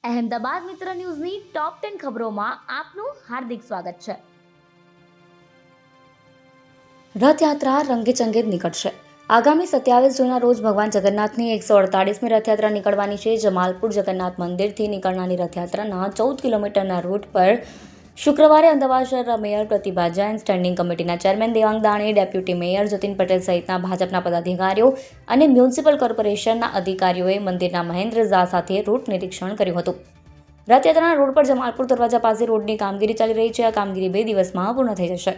અહેમદાબાદ મિત્ર ન્યૂઝની ટોપ 10 ખબરોમાં આપનું હાર્દિક સ્વાગત છે. રથયાત્રા રંગેચંગે નીકળશે. આગામી 27 જૂનના રોજ ભગવાન જગન્નાથની 148મી રથયાત્રા નીકળવાની છે. જમાલપુર જગન્નાથ મંદિરથી નીકળનારી રથયાત્રાના 14 કિલોમીટરના રૂટ પર શુક્રવારે અમદાવાદ શહેરના મેયર પ્રતિભા જૈન, સ્ટેન્ડિંગ કમિટીના chairman Devang Dani, deputy mayor Jatin Patel સહિતના ભાજપના પદાધિકારીઓ અને મ્યુનિસિપલ કોર્પોરેશનના અધિકારીઓએ મંદિરના મહેન્દ્ર ઝા સાથે રૂટ નિરીક્ષણ કર્યું હતું. રથયાત્રાના રોડ પર જમાલપુર દરવાજા પાસે રોડની કામગીરી ચાલી રહી છે. આ કામગીરી 2 દિવસમાં પૂર્ણ થઈ જશે.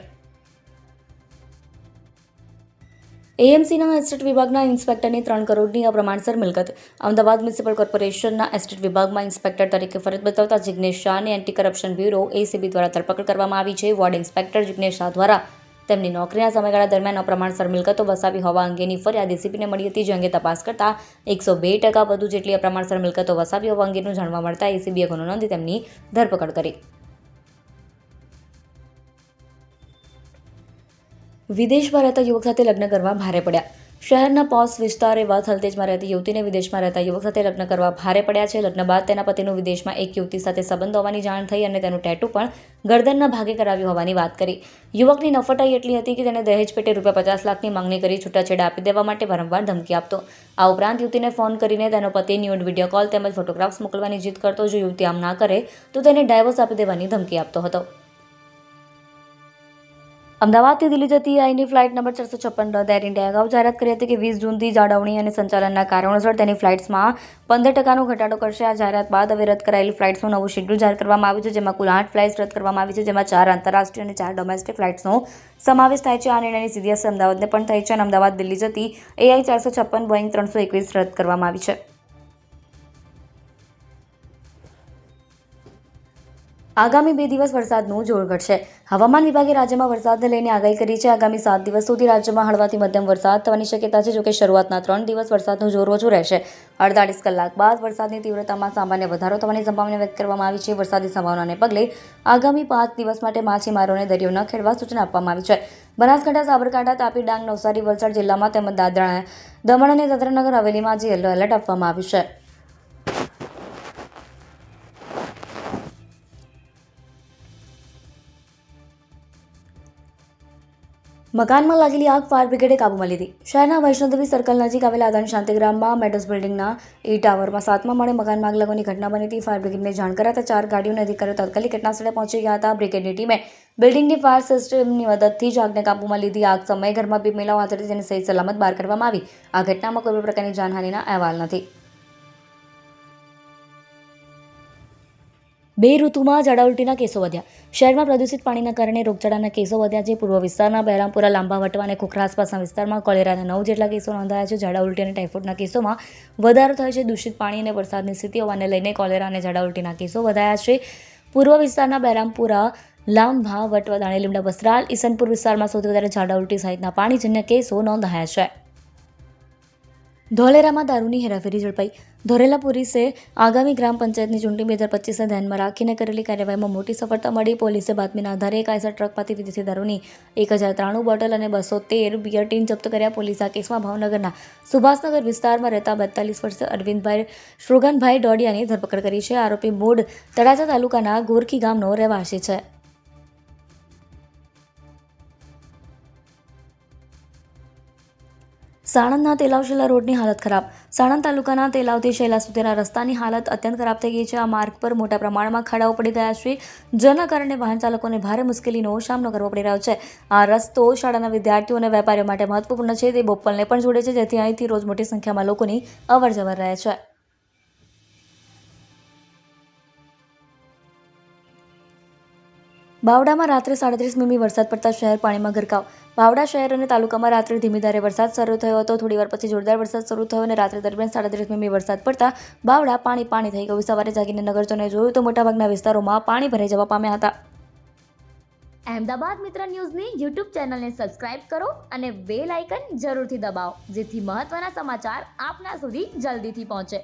એએમસીના એસ્ટેટ વિભાગના ઇન્સ્પેક્ટરની 3 કરોડની અપ્રમાણસર મિલકત. અમદાવાદ મ્યુનિસિપલ કોર્પોરેશનના એસ્ટેટ વિભાગમાં ઇન્સ્પેક્ટર તરીકે ફરજ બજાવતા જિગ્નેશ શાહની એન્ટી કરપ્શન બ્યુરો એસીબી દ્વારા ધરપકડ કરવામાં આવી છે. વોર્ડ ઇન્સ્પેક્ટર જિગ્નેશ શાહ દ્વારા તેમની નોકરીના સમયગાળા દરમિયાન અપ્રમાણસર મિલકતો વસાવી હોવા અંગેની ફરિયાદ એસીબીને મળી હતી, જે અંગે તપાસ કરતા 102% વધુ જેટલી અપ્રમાણસર મિલકતો વસાવી હોવા અંગેનું જાણવા મળતા એસીબીએ ગુનો નોંધી તેમની ધરપકડ કરી. વિદેશમાં રહેતા યુવક સાથે લગ્ન કરવા ભારે પડ્યા. શહેરના પોશ વિસ્તાર એવા થલતેજમાં રહેતી યુવતીને વિદેશમાં રહેતા યુવક સાથે લગ્ન કરવા ભારે પડ્યા છે. લગ્ન બાદ તેના પતિનું વિદેશમાં એક યુવતી સાથે સંબંધ હોવાની જાણ થઈ અને તેનું ટેટુ પણ ગરદનના ભાગે કરાવ્યું હોવાની વાત કરી. યુવકની નફટાઈ એટલી હતી કે તેણે દહેજ પેટે ₹50 લાખની માંગણી કરી છૂટાછેડા આપી દેવા માટે વારંવાર ધમકી આપતો. આ ઉપરાંત યુવતીને ફોન કરીને તેનો પતિ ન્યૂડ વિડીયો કોલ તેમજ ફોટોગ્રાફ્સ મોકલવાની જીદ કરતો. જો યુવતી આમ ના કરે તો તેને ડાયવોર્સ આપી દેવાની ધમકી આપતો હતો. અમદાવાદથી દિલ્હી જતી આઈની ફ્લાઇટ નંબર 456 રદ. એર ઇન્ડિયાએ અગાઉ જાહેરાત કરી હતી કે 20 જૂનથી જાળવણી અને સંચાલનના કારણોસર તેની ફ્લાઇટ્સમાં 15%નો ઘટાડો કરશે. આ જાહેરાત બાદ હવે રદ કરાયેલી ફ્લાઇટ્સનું નવું શેડ્યુલ જાહેર કરવામાં આવ્યું છે, જેમાં કુલ 8 ફ્લાઇટ્સ રદ કરવામાં આવી છે, જેમાં 4 આંતરરાષ્ટ્રીય અને 4 ડોમેસ્ટિક ફ્લાઇટ્સનો સમાવેશ થાય છે. આ નિર્ણયની સીધી અસર અમદાવાદને પણ થઈ છે અને અમદાવાદ દિલ્હી જતી એઆઈ 456 બોઈંગ 321 રદ કરવામાં આવી છે. આગામી 2 દિવસ વરસાદનું જોર ઘટશે. હવામાન વિભાગે રાજ્યમાં વરસાદને લઈને આગાહી કરી છે. આગામી 7 દિવસ સુધી રાજ્યમાં હળવાથી મધ્યમ વરસાદ થવાની શક્યતા છે. જોકે શરૂઆતના 3 દિવસ વરસાદનું જોર ઓછું રહેશે. 48 કલાક બાદ વરસાદની તીવ્રતામાં સામાન્ય વધારો થવાની સંભાવના વ્યક્ત કરવામાં આવી છે. વરસાદી સંભાવનાને પગલે આગામી 5 દિવસ માટે માછીમારોને દરિયો ન ખેડવા સૂચના આપવામાં આવી છે. બનાસકાંઠા, સાબરકાંઠા, તાપી, ડાંગ, નવસારી, વલસાડ જિલ્લામાં તેમજ દાદરા, દમણ અને દાદરાનગર હવેલીમાં આજે યલો એલર્ટ આપવામાં આવ્યું છે. મકાનમાં લાગેલી આગ ફાયર બ્રિગેડે કાબૂમાં લીધી. શહેરના વૈષ્ણોદેવી સર્કલ નજીક આવેલા અદાણી શાંતિગ્રામમાં મેડોસ બિલ્ડિંગના ઈ ટાવરમાં 7મા માળે મકાનમાં આગ લાગવાની ઘટના બની હતી. ફાયર બ્રિગેડને જાણ કરાતા 4 ગાડીઓ અને અધિકારીઓ તાત્કાલિક ઘટનાસ્થળે પહોંચી ગયા હતા. બ્રિગેડની ટીમે બિલ્ડિંગની ફાયર સિસ્ટમની મદદથી જ આગને કાબૂમાં લીધી. આગ સમયે ઘરમાં 2 મહિલાઓ હાજર હતી, જેને સહી સલામત બહાર કાઢવામાં આવી. આ ઘટનામાં કોઈ પણ પ્રકારની જાનહાનિના અહેવાલ નથી. 2 ઋતુમાં ઝાડા ઉલટીના કેસો વધ્યા. શહેરમાં પ્રદૂષિત પાણીના કારણે રોગચાળાના કેસો વધ્યા છે. પૂર્વ વિસ્તારના બહેરામપુરા, લાંબા વટવા અને ખોખરા આસપાસના વિસ્તારમાં કોલેરાના 9 જેટલા કેસો નોંધાયા છે. ઝાડા ઉલટી અને ટાઇફોઇડના કેસોમાં વધારો થયો છે. દૂષિત પાણી અને વરસાદની સ્થિતિ હોવાને લઈને કોલેરા અને ઝાડા ઉલટીના કેસો વધાયા છે. પૂર્વ વિસ્તારના બહેરામપુરા, લાંભા વટવા, દાણીલીમડા, વસ્ત્રાલ, ઈસનપુર વિસ્તારમાં સૌથી વધારે ઝાડા ઉલટી સહિતના પાણીજન્ય કેસો નોંધાયા છે. ધોલેરામાં દારૂની હેરાફેરી ઝડપાઈ. ધોલેરા પોલીસે આગામી ગ્રામ પંચાયતની ચૂંટણી 2025ને ધ્યાનમાં રાખીને કરેલી કાર્યવાહીમાં મોટી સફળતા મળી. પોલીસે બાતમીના આધારે એક આઈસર ટ્રકમાંથી વિદેશી દારૂની 1093 બોટલ અને 213 બિયર ટીન જપ્ત કર્યા. પોલીસે આ કેસમાં ભાવનગરના સુભાષનગર વિસ્તારમાં રહેતા 42 વર્ષીય અરવિંદભાઈ શ્રુગનભાઈ ડોડિયાની ધરપકડ કરી છે. આરોપી મૂળ તળાજા તાલુકાના ગોરખી ગામનો રહેવાસી છે. સાણંદના તેલાવ શેલા રોડની હાલત ખરાબ. સાણંદ તાલુકાના તેલાવથી શેલા સુધીના રસ્તાની હાલત અત્યંત ખરાબ થઈ ગઈ છે. આ માર્ગ પર મોટા પ્રમાણમાં ખાડાઓ પડી ગયા છે, જેના કારણે વાહન ચાલકોને ભારે મુશ્કેલીનો સામનો કરવો પડી રહ્યો છે. આ રસ્તો શાળાના વિદ્યાર્થીઓ અને વેપારીઓ માટે મહત્વપૂર્ણ છે. તે બોપલને પણ જોડે છે, જેથી અહીંથી રોજ મોટી સંખ્યામાં લોકોની અવરજવર રહે છે. બાવડામાં રાત્રે 37 મીમી વરસાદ પડતા શહેર પાણીમાં ગરકાવ. બાવડા શહેર અને તાલુકામાં રાત્રે ધીમી ધારે વરસાદ શરૂ થયો હતો. થોડીવાર પછી જોરદાર વરસાદ શરૂ થયો અને રાત્રે દરમિયાન 37 મીમી વરસાદ પડતા બાવડા પાણી થઈ ગયું. સવારે જાગીને નગરજનોએ જોયું તો મોટાભાગના વિસ્તારોમાં પાણી ભરાઈ જવા પામ્યા હતા. અહેમદાબાદ મિત્ર ન્યૂઝની યુટ્યુબ ચેનલને સબસ્ક્રાઇબ કરો અને બેલ આઇકન જરૂરથી દબાવો, જેથી મહત્વના સમાચાર આપના સુધી જલ્દીથી પહોંચે.